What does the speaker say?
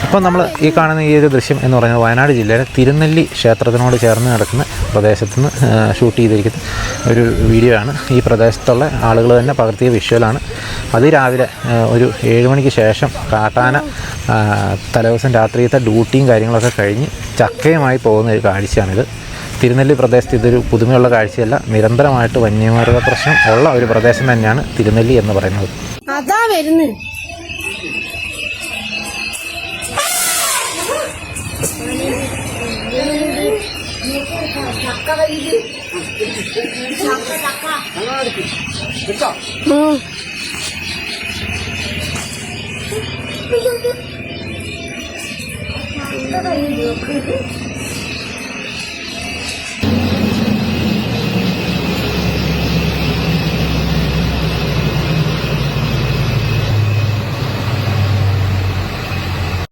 അപ്പോൾ നമ്മൾ ഈ കാണുന്ന ഈ ഒരു ദൃശ്യം എന്ന് പറയുന്നത് വയനാട് ജില്ലയിലെ തിരുനെല്ലി ക്ഷേത്രത്തിനോട് ചേർന്ന് കിടക്കുന്ന പ്രദേശത്ത് നിന്ന് ഷൂട്ട് ചെയ്തിരിക്കുന്ന ഒരു വീഡിയോ ആണ്. ഈ പ്രദേശത്തുള്ള ആളുകൾ തന്നെ പകർത്തിയ വിഷ്വലാണ്. അതിരാവിലെ ഒരു 7 മണിക്ക് ശേഷം കാട്ടാന തലേദിവസം രാത്രിയത്തെ ഡ്യൂട്ടിയും കാര്യങ്ങളൊക്കെ കഴിഞ്ഞ് ചക്കയുമായി പോകുന്ന ഒരു കാഴ്ചയാണിത്. തിരുനെല്ലി പ്രദേശത്ത് ഇതൊരു പുതുമയുള്ള കാഴ്ചയല്ല. നിരന്തരമായിട്ട് വന്യമൃഗ പ്രശ്നം ഉള്ള ഒരു പ്രദേശം തന്നെയാണ് തിരുനെല്ലി എന്ന് പറയുന്നത്. അതാ വരുന്നത്. ചക്ക